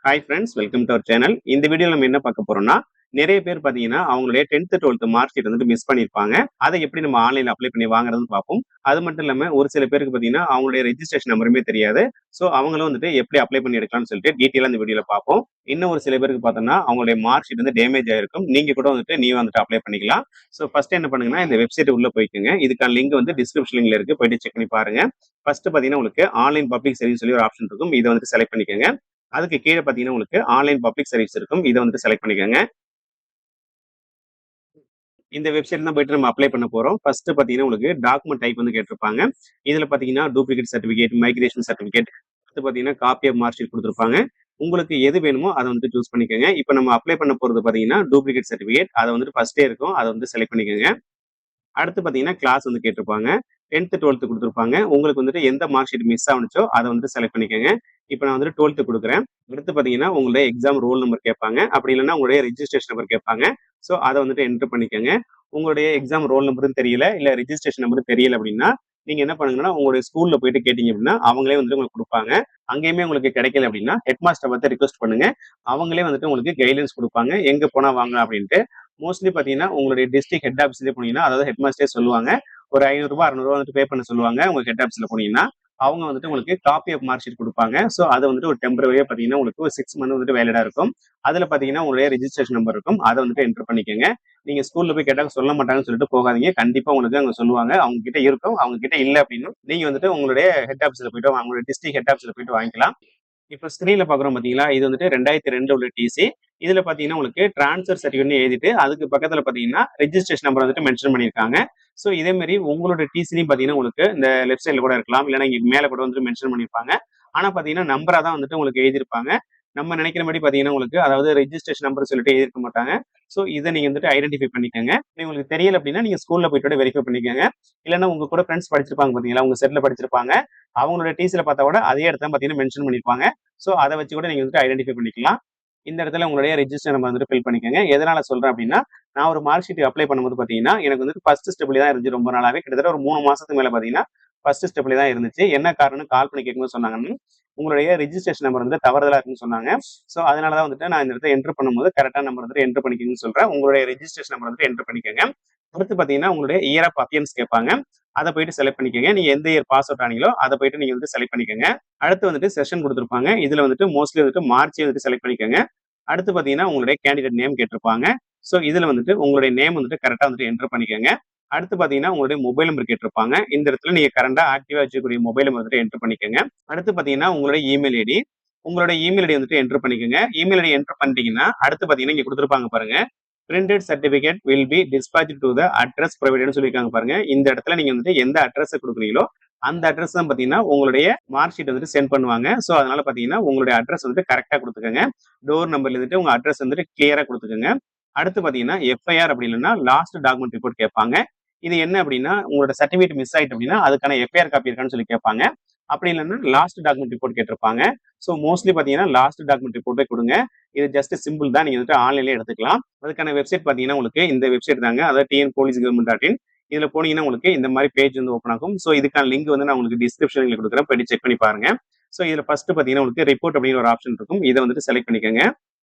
Hi friends, welcome to our channel. இந்த வீடியோல நம்ம என்ன பார்க்க போறோம்னா, நிறைய பேர் பார்த்தீங்கன்னா, அவங்களுடைய 10த், 12த் மார்க் ஷீட் வந்துட்டு மிஸ் பண்ணியிருப்பாங்க. அதை எப்படி நம்ம ஆன்லைன்ல அப்ளை பண்ணி வாங்குறதுன்னு பார்ப்போம். அது மட்டும் இல்லாம ஒரு சில பேருக்கு பார்த்தீங்கன்னா, அவங்களுடைய ரெஜிஸ்ட்ரேஷன் நம்பருமே தெரியாது. ஸோ அவங்களும் வந்துட்டு எப்படி அப்ளை பண்ணி எடுக்கலாம்னு சொல்லிட்டு டீட்டெயிலா இந்த வீடியோல பார்ப்போம். இன்னும் ஒரு சில பேருக்கு பார்த்தோம்னா, அவங்களுடைய மார்க் ஷீட் வந்து டேமேஜ் ஆயிருக்கும். நீங்க கூட வந்துட்டு வந்துட்டு அப்ளை பண்ணிக்கலாம். ஸோ ஃபர்ஸ்ட் என்ன பண்ணுங்கன்னா, இந்த வெப்சைட் உள்ள போய்க்கோங்க. இதுக்கான லிங்க் வந்து டிஸ்கிரிப்ஷன் லிங்க்ல இருக்கு. போயிட்டு செக் பண்ணி பாருங்க. ஃபர்ஸ்ட் பார்த்தீங்கன்னா, உங்களுக்கு ஆன்லைன் பப்ளிக் சர்வீஸ் சொல்லி ஒரு ஆப்ஷன் இருக்கும். இத வந்துட்டு செலக்ட் பண்ணிக்கோங்க. அதுக்கு கீழ பார்த்தீங்கன்னா, உங்களுக்கு ஆன்லைன் பப்ளிக் சர்வீஸ் இருக்கும். இத வந்துட்டு செலக்ட் பண்ணிக்கோங்க. இந்த வெப்சைட் தான் போயிட்டு நம்ம அப்ளை பண்ண போறோம். ஃபர்ஸ்ட் பார்த்தீங்கன்னா, உங்களுக்கு டாக்குமெண்ட் டைப் வந்து கேட்டிருப்பாங்க. இதுல பார்த்தீங்கன்னா, டூப்ளிகேட் சர்டிபிகேட், மைக்ரேஷன் சர்டிபிகேட், அடுத்து பார்த்தீங்கன்னா, காப்பி ஆஃப் மார்க் ஷீட் குடுத்திருப்பாங்க. உங்களுக்கு எது வேணுமோ அத வந்துட்டு சூஸ் பண்ணிக்கோங்க. இப்ப நம்ம அப்ளை பண்ண போறது பார்த்தீங்கன்னா, டூப்ளிகேட் சர்டிபிகேட். அத வந்துட்டு ஃபர்ஸ்ட்டே இருக்கும். அத வந்து செலக்ட் பண்ணிக்கோங்க. அடுத்து பார்த்தீங்கன்னா, கிளாஸ் வந்து கேட்டிருப்பாங்க. 10த், 12த் குடுத்திருப்பாங்க. உங்களுக்கு வந்துட்டு எந்த மார்க் ஷீட் மிஸ் ஆனுச்சோ அத வந்து செலக்ட் பண்ணிக்கோங்க. இப்ப நான் வந்துட்டு 12த் குடுக்குறேன். அடுத்து பார்த்தீங்கன்னா, உங்களுடைய எக்ஸாம் ரோல் நம்பர் கேட்பாங்க. அப்படி இல்லன்னா உங்களுடைய ரெஜிஸ்ட்ரேஷன் நம்பர் கேட்பாங்க. ஸோ அத வந்துட்டு என்டர் பண்ணிக்கோங்க. உங்களுடைய எக்ஸாம் ரோல் நம்பரும் தெரியல, இல்ல ரெஜிஸ்ட்ரேஷன் நம்பரும் தெரியல அப்படின்னா, நீங்க என்ன பண்ணுங்கன்னா, உங்களுடைய ஸ்கூல்ல போயிட்டு கேட்டீங்க அப்படின்னா, அவங்களே வந்துட்டு உங்களுக்கு குடுப்பாங்க. அங்கேயுமே உங்களுக்கு கிடைக்கல அப்படின்னா, ஹெட் மாஸ்டர பார்த்து ரிக்வெஸ்ட் பண்ணுங்க. அவங்களே வந்துட்டு உங்களுக்கு கைட்லைன்ஸ் குடுப்பாங்க. எங்க போனா வாங்கலாம் அப்படின்ட்டு. மோஸ்ட்லி பார்த்தீங்கன்னா, உங்களுடைய டிஸ்ட்ரிக்ட் ஹெட் ஆஃபீஸ்லயே போனீங்கன்னா, அதாவது ஹெட் மாஸ்டரே சொல்லுவாங்க. ஒரு ரூ. 500 ரூ. 600 வந்துட்டு பே பண்ண சொல்லுவாங்க. உங்க ஹெட் ஆஃபீஸ்ல போனீங்கன்னா, அவங்க வந்துட்டு உங்களுக்கு காப்பி ஆஃப் மார்க் ஷீட் குடுப்பாங்க. ஸோ அது வந்துட்டு ஒரு டெம்பரரியா பார்த்தீங்கன்னா, உங்களுக்கு ஒரு 6 மந்த் வந்துட்டு வேலிடா இருக்கும். அதுல பார்த்தீங்கன்னா, உங்களுடைய ரெஜிஸ்ட்ரேஷன் நம்பர் இருக்கும். அத வந்துட்டு என்டர் பண்ணிக்கங்க. நீங்க ஸ்கூல்ல போய் கேட்டா சொல்ல மாட்டாங்கன்னு சொல்லிட்டு போகாதீங்க. கண்டிப்பா உங்களுக்கு அங்க சொல்லுவாங்க. அவங்க கிட்ட இருக்கும். அவங்க கிட்ட இல்ல அப்படின்னும், நீங்க வந்துட்டு உங்களுடைய ஹெட் ஆஃபீஸ்ல போயிட்டு உங்களுடைய டிஸ்ட்ரிக்ட் ஹெட் ஆஃபீஸ்ல போயிட்டு வாங்கிக்கலாம். இப்ப ஸ்க்ரீன்ல பார்க்குறோம் பார்த்தீங்களா? இது வந்துட்டு 2002 உள்ள டிசி. இதுல பார்த்தீங்கன்னா, உங்களுக்கு ட்ரான்ஸ்ஃபர் சர்டிஃபிகேட்ன்னு எழுதிட்டு, அதுக்கு பக்கத்துல பார்த்தீங்கன்னா, ரெஜிஸ்ட்ரேஷன் நம்பர் வந்துட்டு மென்ஷன் பண்ணியிருக்காங்க. ஸோ இதே மாரி உங்களோட டிசிலயும் பார்த்தீங்கன்னா, உங்களுக்கு இந்த லெஃப்ட் சைட்ல கூட இருக்கலாம். இல்லன்னா இங்க மேல கூட வந்துட்டு மென்ஷன் பண்ணியிருப்பாங்க. ஆனா பார்த்தீங்கன்னா, நம்பரா தான் வந்துட்டு உங்களுக்கு எழுதியிருப்பாங்க. நம்ம நினைக்கிற மாரி பார்த்தீங்கன்னா, உங்களுக்கு அதாவது ரெஜிஸ்ட்ரேஷன் நம்பர் சொல்லிட்டு எழுதியிருக்க மாட்டாங்க. ஸோ இத நீங்க வந்துட்டு ஐடென்டிஃபை பண்ணிக்கங்க. உங்களுக்கு தெரியல அப்படின்னா, நீங்க ஸ்கூல்ல போயிட்டு வெரிஃபை பண்ணிக்கங்க. இல்லன்னா உங்க கூட ஃப்ரெண்ட்ஸ் படிச்சிருப்பாங்க பார்த்தீங்களா? உங்க செட்ல படிச்சிருப்பாங்க. அவங்களோட டிசில பார்த்தா கூட அதே இடத்த பார்த்தீங்கன்னா மென்ஷன் பண்ணியிருப்பாங்க. ஸோ அத வச்சு கூட நீங்க வந்துட்டு ஐடென்டிஃபை பண்ணிக்கலாம். இந்த இடத்துல உங்களுடைய ரெஜிஸ்டர் நம்பர் வந்துட்டு ஃபில் பண்ணிக்கங்க. எதனால சொல்றேன் அப்படின்னா, நான் ஒரு மார்க் ஷீட் அப்ளை பண்ணும்போது பார்த்தீங்கன்னா, எனக்கு வந்துட்டு ஃபர்ஸ்ட் ஸ்டெப்லயே தான் இருந்துச்சு ரொம்ப நாளாவே. கிட்டத்தட்ட ஒரு 3 மாசத்துக்கு மேல பார்த்தீங்கன்னா, ஃபர்ஸ்ட் ஸ்டெப்லயே தான் இருந்துச்சு. என்ன காரணம்னு கால் பண்ணி கேட்கும்போது சொன்னாங்கன்னு, உங்களுடைய ரெஜிஸ்ட்ரேஷன் நம்பர் வந்து தவறுதலா இருக்குன்னு சொன்னாங்க. ஸோ அதனால தான் வந்துட்டு நான் இந்த இடத்துல என்டர் பண்ணும்போது கரெக்ட்டான நம்பர் வந்துட்டு என்டர் பண்ணிக்கங்கன்னு சொல்றேன். உங்களுடைய ரெஜிஸ்ட்ரேஷன் நம்பர் வந்துட்டு என்டர் பண்ணிக்கங்க. அடுத்து பார்த்தீங்கன்னா, உங்களுடைய இயர் ஆஃப் அப்பியரன்ஸ் கேட்பாங்க. அத போயிட்டு செலக்ட் பண்ணிக்கங்க. நீங்க எந்த இயர் பாஸ் அவுட் ஆனீங்களோ, அத போயிட்டு நீங்க வந்து செலக்ட் பண்ணிக்கங்க. அடுத்து வந்துட்டு செஷன் குடுத்திருப்பாங்க. இதுல வந்துட்டு மோஸ்ட்லி வந்துட்டு மார்ச்சே வந்துட்டு செலக்ட் பண்ணிக்கங்க. அடுத்து பார்த்தீங்கன்னா, உங்களுடைய கேண்டிடேட் நேம் கேட்டிருப்பாங்க. ஸோ இதுல வந்துட்டு உங்களுடைய நேம் வந்துட்டு கரெக்ட்டா வந்துட்டு என்டர் பண்ணிக்கங்க. அடுத்து பார்த்தீங்கன்னா, உங்களுடைய மொபைல் நம்பர் கேட்டிருப்பாங்க. இந்த இடத்துல நீங்க கரண்டா ஆக்டிவா வச்சுக்கக்கூடிய மொபைல் நம்பர் வந்துட்டு என்டர் பண்ணிக்கங்க. அடுத்து பார்த்தீங்கன்னா, உங்களுடைய இமெயில் ஐடி. உங்களுடைய இமெயில் ஐடி வந்துட்டு என்டர் பண்ணிக்கங்க. இமெயில் ஐடி என்டர் பண்ணிட்டீங்கன்னா, அடுத்து பார்த்தீங்கன்னா, இங்க குடுத்திருப்பாங்க பாருங்க. Printed certificate will be dispatched to the address ப்ரொவைடட்னு சொல்லியிருக்காங்க பாருங்க. இந்த இடத்துல நீங்க வந்துட்டு எந்த அட்ரஸ் குடுக்குறீங்களோ, அந்த அட்ரஸ் தான் பார்த்தீங்கன்னா, உங்களுடைய மார்க் ஷீட் வந்துட்டு சென்ட் பண்ணுவாங்க. ஸோ அதனால பார்த்தீங்கன்னா, உங்களுடைய அட்ரஸ் வந்துட்டு கரெக்ட்டா குடுத்துக்கங்க. டோர் நம்பர்ல இருந்துட்டு உங்க அட்ரஸ் வந்துட்டு கிளியரா குடுத்துக்கங்க. அடுத்து பார்த்தீங்கன்னா, எஃப்ஐஆர் அப்படி இல்லன்னா லாஸ்ட் டாக்குமெண்ட் ரிப்போர்ட் கேட்பாங்க. இது என்ன அப்படின்னா, உங்களோட சர்டிபிகேட் மிஸ் ஆயிட்டு அப்படின்னா, அதுக்கான எஃப்ஐஆர் காப்பி இருக்கான்னு சொல்லி கேட்பாங்க. அப்படி இல்லன்னா லாஸ்ட் டாக்குமெண்ட் ரிப்போர்ட் கேட்டிருப்பாங்க. ஸோ மோஸ்ட்லி பார்த்தீங்கன்னா, லாஸ்ட் டாக்குமெண்ட் ரிப்போர்ட்டே குடுங்க. இது ஜஸ்ட் சிம்பிள் தான். நீங்க வந்துட்டு ஆன்லைன்லயே எடுத்துக்கலாம். அதுக்கான வெப்சைட் பார்த்தீங்கன்னா, உங்களுக்கு இந்த வெப்சைட் தாங்க. அதாவது tnpolicegovernment.in. இதுல போனீங்கன்னா, உங்களுக்கு இந்த மாரி பேஜ் வந்து ஓப்பன் ஆகும். ஸோ இதுக்கான லிங்க் வந்து நான் உங்களுக்கு டிஸ்கிரிப்ஷன்ல குடுக்குறேன். போயிட்டு செக் பண்ணி பாருங்க. ஸோ இதுல ஃபர்ஸ்ட் பார்த்தீங்கன்னா, உங்களுக்கு ரிப்போர்ட் அப்படின்னு ஒரு ஆப்ஷன் இருக்கும். இத வந்துட்டு செலக்ட் பண்ணிக்கங்க.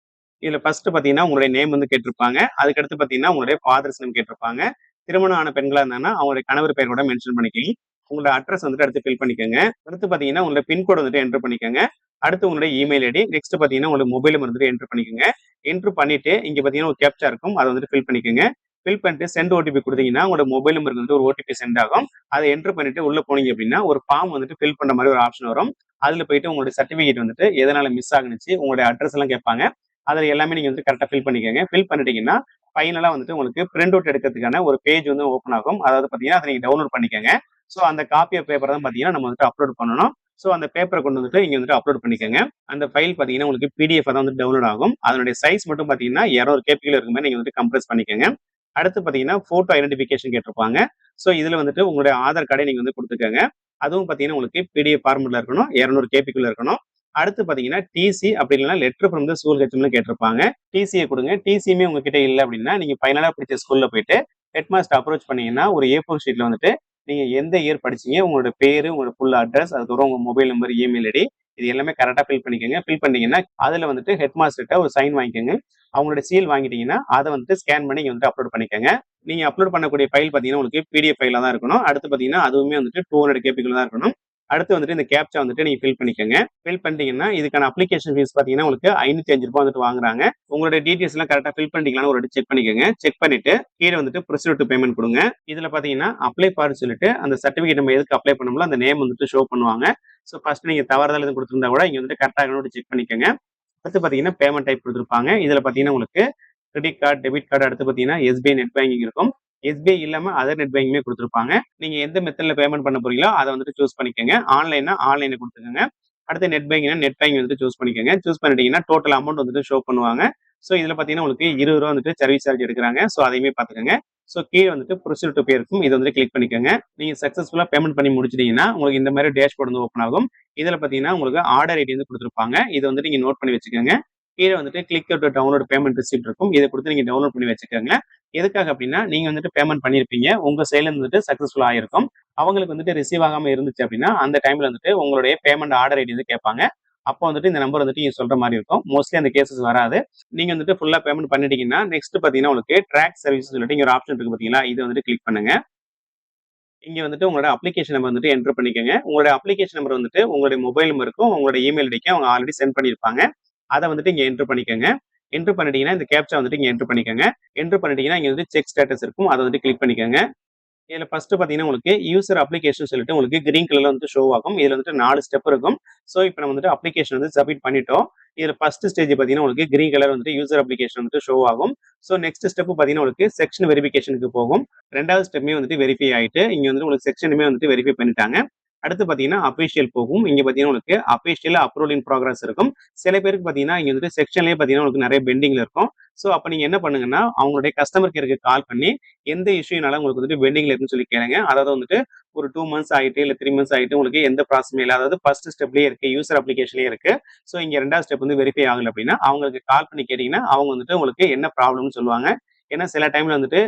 இதுல ஃபர்ஸ்ட் பார்த்தீங்கன்னா, உங்களுடைய நேம் வந்து கேட்டிருப்பாங்க. அதுக்கு அடுத்து பார்த்தீங்கன்னா, உங்களுடைய ஃபாதர்ஸ் நேம் கேட்டிருப்பாங்க. திருமணம் ஆன பெண்களா இருந்தாங்கன்னா, அவங்களுடைய கணவர் பெயர் கூட மென்ஷன் பண்ணிக்கங்க. உங்களோட அட்ரஸ் வந்துட்டு அடுத்து ஃபில் பண்ணிக்கங்க. அடுத்து பார்த்தீங்கன்னா, உங்களோட பின்கோட் வந்துட்டு என்டர் பண்ணிக்கங்க. அடுத்து உங்களுடைய இமெயில் ஐடி. நெக்ஸ்ட் பார்த்தீங்கன்னா, உங்களோட மொபைல் நம்பர் வந்துட்டு என்டர் பண்ணிக்கங்க. என்டர் பண்ணிட்டு, இங்க பார்த்தீங்கன்னா ஒரு கேப்ச்சா இருக்கும். அத வந்துட்டு ஃபில் பண்ணிக்கங்க. ஃபில் பண்ணிட்டு சென்ட் ஓடிபி குடுத்தீங்கன்னா, உங்களோட மொபைல் நம்பருக்கு வந்துட்டு ஒரு ஓடிபி சென்ட் ஆகும். அத என்டர் பண்ணிட்டு உள்ள போனீங்க அப்படின்னா, ஒரு ஃபார்ம் வந்துட்டு ஃபில் பண்ற மாரி ஒரு ஆப்ஷன் வரும். அதுல போயிட்டு உங்களுடைய சர்டிபிகேட் வந்துட்டு எதனால மிஸ் ஆகுனுச்சு, உங்களுடைய அட்ரஸ் எல்லாம் கேட்பாங்க. அதுல எல்லாமே நீங்க வந்து கரெக்ட்டா ஃபில் பண்ணிக்கங்க. ஃபில் பண்ணிட்டீங்கன்னா, ஃபைனலா வந்துட்டு உங்களுக்கு பிரிண்ட் அவுட் எடுக்கிறதுக்கான ஒரு பேஜ் வந்து ஓப்பன் ஆகும். அதாவது பார்த்தீங்கன்னா, அத நீங்க டவுன்லோட் பண்ணிக்கங்க. ஸோ அந்த காப்பி ஆஃப் பேப்பர் தான் பார்த்தீங்கன்னா, நம்ம வந்துட்டு அப்லோட் பண்ணணும். ஸோ அந்த பேப்பர கொண்டு வந்துட்டு இங்க வந்துட்டு அப்லோட் பண்ணிக்கங்க. அந்த ஃபைல் பார்த்தீங்கன்னா, உங்களுக்கு பிடிஎஃப் தான் வந்து டவுன்லோட் ஆகும். அதனுடைய சைஸ் மட்டும் பார்த்தீங்கன்னா, 200 கேபில இருக்க மாரி நீங்க வந்துட்டு கம்ப்ரஸ் பண்ணிக்கங்க. அடுத்து பார்த்தீங்கன்னா, ஃபோட்டோ ஐடென்டிஃபிகேஷன் கேட்டிருப்பாங்க. ஸோ இதுல வந்துட்டு உங்களுடைய ஆதார் கார்டை நீங்க வந்து குடுத்துக்கங்க. அதுவும் பார்த்தீங்கன்னா, உங்களுக்கு பிடிஎஃப் ஃபார்மட்ல இருக்கணும். 200 கேபிக்குள்ள இருக்கணும். அடுத்து பார்த்தீங்கன்னா, டிசி அப்படி இல்லன்னா லெட்டர் ஃப்ரம் த ஸ்கூல் ஹெச்எம்னு கேட்டிருப்பாங்க. டிசிய குடுங்க. டிசியுமே உங்ககிட்ட இல்ல அப்படின்னா, நீங்க ஃபைனலா படிச்ச ஸ்கூல்ல போயிட்டு ஹெட் மாஸ்டர் அப்ரோச் பண்ணீங்கன்னா, ஒரு ஏ4 ஷீட்ல வந்துட்டு நீங்க எந்த இயர் படிச்சீங்க, உங்களோட பேரு, உங்களோட ஃபுல் அட்ரஸ், அதுக்கப்புறம் உங்க மொபைல் நம்பர், இமெயில் ஐடி இது எல்லாமே கரெக்டா ஃபில் பண்ணிக்கோங்க. ஃபில் பண்ணீங்கன்னா அதுல வந்துட்டு ஹெட் மாஸ்டர்ட்ட ஒரு சைன் வாங்கிக்கோங்க. அவங்களோட சீல் வாங்கிட்டீங்கன்னா அதை வந்துட்டு ஸ்கேன் பண்ணி இங்க வந்து அப்லோட் பண்ணிக்கோங்க. நீங்க அப்லோட் பண்ணக்கூடிய ஃபைல் பாத்தீங்கன்னா உங்களுக்கு பிடிஎஃப் ஃபைலா தான் இருக்கணும். அடுத்து பாத்தீங்கன்னா அதுவுமே வந்துட்டு 200 கேபிக்குள்ள தான் இருக்கணும். அடுத்து வந்துட்டு இந்த கேப்சா வந்துட்டு நீங்க ஃபில் பண்ணிக்கோங்க. ஃபில் பண்ணிட்டீங்கன்னா இதுக்கான அப்ளிகேஷன் ஃபீஸ் பாத்தீங்கன்னா உங்களுக்கு ரூ. 505 வந்துட்டு வாங்குறாங்க. உங்களுடைய டீடைல்ஸ் எல்லாம் கரெக்டா ஃபில் பண்ணிட்டீங்களான்னு ஒரு செக் பண்ணிக்கோங்க. செக் பண்ணிட்டு கீழே வந்துட்டு ப்ரொசீட் டு பேமெண்ட் கொடுங்க. இதுல பாத்தீங்கன்னா அப்ளை ஃபார் சொல்லிட்டு அந்த சர்டிபிகேட் நம்ம எதுக்கு அப்ளை பண்ணோம்ல அந்த நேம் வந்துட்டு ஷோ பண்ணுவாங்க. ஸோ ஃபர்ஸ்ட் நீங்க தவறுதல் எதுவும் கொடுத்துருந்தா கூட இங்க வந்துட்டு கரெக்டாக செக் பண்ணிக்கோங்க. அடுத்து பாத்தீங்கன்னா பேமெண்ட் டைப் கொடுத்துருப்பாங்க. இதுல பாத்தீங்கன்னா உங்களுக்கு கிரெடிட் கார்டு, டெபிட் கார்டு, அடுத்து பாத்தீங்கன்னா எஸ்பிஐ நெட் பேங்கிங் இருக்கும். எஸ்பிஐ இல்லாம அதர் நெட் பேங்கிங்குமே கொடுத்துருப்பாங்க. நீங்க எந்த மெத்தட்ல பேமெண்ட் பண்ண போறீங்களோ அதை வந்துட்டு சூஸ் பண்ணிக்கோங்க. ஆன்லைன்னா ஆன்லைனை கொடுத்துக்கோங்க. அடுத்து நெட் பேங்கிங்னா நெட் பேங்கிங் வந்துட்டு சூஸ் பண்ணிக்கோங்க. சூஸ் பண்ணிட்டீங்கன்னா டோட்டல் அமௌண்ட் வந்துட்டு ஷோ பண்ணுவாங்க. ஸோ இதுல பாத்தீங்கன்னா உங்களுக்கு ரூ. 20 வந்துட்டு சர்வீஸ் சார்ஜ் எடுக்கிறாங்க. ஸோ அதையுமே பாத்துக்கோங்க. ஸோ கீழே வந்துட்டு ப்ரொசீட் டு பே இருக்கும். இதை வந்து கிளிக் பண்ணிக்கோங்க. நீங்க சக்சஸ்ஃபுல்லா பேமெண்ட் பண்ணி முடிச்சிட்டீங்கன்னா உங்களுக்கு இந்த மாதிரி டேஷ்போர்ட் வந்து ஓப்பன் ஆகும். இதுல பாத்தீங்கன்னா உங்களுக்கு ஆர்டர் ஐடி வந்து கொடுத்துருப்பாங்க. இதை வந்து நீங்க நோட் பண்ணி வச்சுக்கோங்க. கீழே வந்துட்டு click to download payment receipt இருக்கும். இதை கொடுத்து நீங்க டவுன்லோட் பண்ணி வச்சுக்கோங்க. எதுக்காக அப்படின்னா நீங்க வந்துட்டு பேமெண்ட் பண்ணிருப்பீங்க. உங்க சைட்ல வந்துட்டு சக்சஸ்ஃபுல் ஆயிருக்கும். அவங்களுக்கு வந்துட்டு ரிசீவ் ஆகாம இருந்துச்சு அப்படின்னா அந்த டைம்ல வந்துட்டு உங்களுடைய பேமெண்ட் ஆர்டர் ஐடி வந்து கேட்பாங்க. அப்போ வந்துட்டு இந்த நம்பர் வந்துட்டு நீங்க சொல்ற மாதிரி இருக்கும். மோஸ்ட்லி அந்த கேசஸ் வராது. நீங்க வந்துட்டு ஃபுல்லா பேமெண்ட் பண்ணிட்டீங்கன்னா நெக்ஸ்ட் பாத்தீங்கன்னா உங்களுக்கு ட்ராக் சர்வீஸ் சொல்லிட்டு இங்க ஒரு ஆப்ஷன் இருக்கு பாத்தீங்களா, இதை வந்துட்டு கிளிக் பண்ணுங்க. இங்க வந்துட்டு உங்களோட அப்ளிகேஷன் நம்பர் வந்துட்டு என்டர் பண்ணிக்கோங்க. உங்களுடைய அப்ளிகேஷன் நம்பர் வந்துட்டு உங்களுடைய மொபைல் நம்பருக்கும் உங்களோட இமெயில் ஐடிக்கு அவங்க ஆல்ரெடி சென்ட் பண்ணியிருப்பாங்க. அதை வந்துட்டு இங்க என்டர் பண்ணிக்கோங்க. என்டர் பண்ணிட்டீங்கன்னா இந்த கேப்சா வந்துட்டு இங்க என்டர் பண்ணிக்கோங்க. என்டர் பண்ணிட்டீங்கன்னா இங்க வந்து செக் ஸ்டேட்டஸ் இருக்கும். அதை வந்து கிளிக் பண்ணிக்கோங்க. இதுல ஃபர்ஸ்ட் பாத்தீங்கன்னா உங்களுக்கு யூசர் அப்ளிகேஷன் சொல்லிட்டு உங்களுக்கு கிரீன் கலர்ல வந்து ஷோ ஆகும். இதுல வந்துட்டு 4 ஸ்டெப் இருக்கும். சோ இப்போ நம்ம வந்துட்டு அப்ளிகேஷன் வந்து சப்மிட் பண்ணிட்டோம். இதுல ஃபர்ஸ்ட் ஸ்டேஜ் பாத்தீங்கன்னா உங்களுக்கு கிரீன் கலர் வந்துட்டு யூசர் அப்ளிகேஷன் வந்து ஷோ ஆகும். சோ நெக்ஸ்ட் ஸ்டெப் பாத்தீங்கன்னா உங்களுக்கு செக்ஷன் வெரிஃபிகேஷனுக்கு போகும். ரெண்டாவது ஸ்டெப்மே வந்துட்டு வெரிஃபை ஆயிட்டு இங்க வந்து உங்களுக்கு செக்ஷனுமே வந்துட்டு வெரிஃபை பண்ணிட்டாங்க. அடுத்து பாத்தீங்கன்னா அபிஷியல் போகும். இங்க பாத்தீங்கன்னா உங்களுக்கு அபிஷியல் அப்ரூவல் இன் ப்ராக்ரஸ் இருக்கும். சில பேருக்கு பாத்தீங்கன்னா இங்க வந்துட்டு செக்ஷன்லயே பாத்தீங்கன்னா உங்களுக்கு நிறைய பெண்டிங்ல இருக்கும். சோ அப்ப நீங்க என்ன பண்ணுங்கன்னா அவங்களுடைய கஸ்டமர் கேருக்கு கால் பண்ணி எந்த இஷ்யூனால உங்களுக்கு வந்துட்டு பெண்டிங்ல இருக்குன்னு சொல்லி கேளுங்க. அதாவது வந்துட்டு ஒரு 2 மந்த்ஸ் ஆயிட்டு இல்ல 3 மந்த்ஸ் ஆயிட்டு உங்களுக்கு எந்த ப்ராசஸுமே இல்ல, அதாவது ஃபர்ஸ்ட் ஸ்டெப்லயே இருக்கு, யூசர் அப்ளிகேஷன்லயே இருக்கு. சோ இங்க ரெண்டாவது ஸ்டெப் வந்து வெரிஃபை ஆகல அப்படின்னா அவங்களுக்கு கால் பண்ணி கேட்டீங்கன்னா அவங்க வந்துட்டு உங்களுக்கு என்ன ப்ராப்ளம்னு சொல்லுவாங்க. ஏன்னா சில டைம்ல வந்துட்டு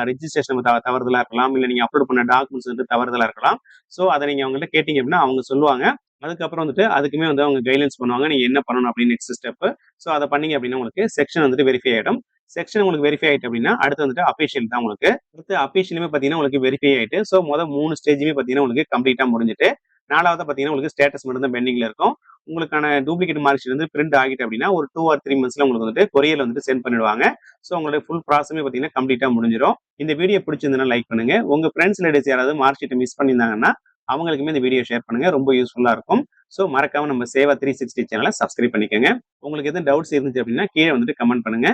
ரிஜிஸ்ட்ரேஷன் தவறுதலா இருக்கலாம், இல்ல நீங்க அப்லோட் பண்ண டாக்குமெண்ட்ஸ் வந்து தவறுதலா இருக்கலாம். சோ அதை நீங்க அவங்கள்ட்ட கேட்டீங்க அப்படின்னா அவங்க சொல்லுவாங்க. அதுக்கப்புறம் வந்துட்டு அதுக்குமே வந்து அவங்க கைட்லைன்ஸ் பண்ணுவாங்க நீங்க என்ன பண்ணணும் அப்படின்னு நெக்ஸ்ட் ஸ்டெப். சோ அதை பண்ணீங்க அப்படின்னா உங்களுக்கு செக்ஷன் வந்துட்டு வெரிஃபை ஆயிடும். செக்ஷன் உங்களுக்கு வெரிஃபை ஆயிட்டு அப்படின்னா அடுத்து வந்துட்டு அபிஷியல் தான் உங்களுக்கு. அடுத்து அபிஷியலுமே பாத்தீங்கன்னா உங்களுக்கு வெரிஃபை ஆயிட்டு சோ மொதல் 3 ஸ்டேஜுமே பாத்தீங்கன்னா உங்களுக்கு கம்ப்ளீட்டா முடிஞ்சிட்டு நாலாவது பாத்தீங்கன்னா உங்களுக்கு ஸ்டேட்டஸ் மட்டும் தான் பெண்டிங்ல இருக்கும். உங்களுக்கான டூப்ளிகேட் மார்க் ஷீட் வந்து பிரிண்ட் ஆகிட்டு அப்படின்னா ஒரு 2 or 3 மந்த்ஸ்ல உங்களுக்கு வந்துட்டு கொரியர்ல வந்துட்டு சென்ட் பண்ணிடுவாங்க. சோ உங்களுடைய ஃபுல் ப்ராசஸுமே பாத்தீங்கன்னா கம்ப்ளீட்டா முடிஞ்சிடும். இந்த வீடியோ பிடிச்சிருந்தா லைக் பண்ணுங்க. உங்க ஃப்ரெண்ட்ஸ் லேடிஸ் யாராவது மார்க் ஷீட் மிஸ் பண்ணியிருந்தாங்கன்னா அவங்களுக்குமே இந்த வீடியோ ஷேர் பண்ணுங்க. ரொம்ப யூஸ்ஃபுல்லா இருக்கும். சோ மறக்காம நம்ம சேவா 360 சேனலை சப்ஸ்கிரைப் பண்ணிக்கோங்க. உங்களுக்கு எதுவும் டவுட்ஸ் இருந்துச்சு அப்படின்னா கீழே வந்துட்டு கமெண்ட் பண்ணுங்க.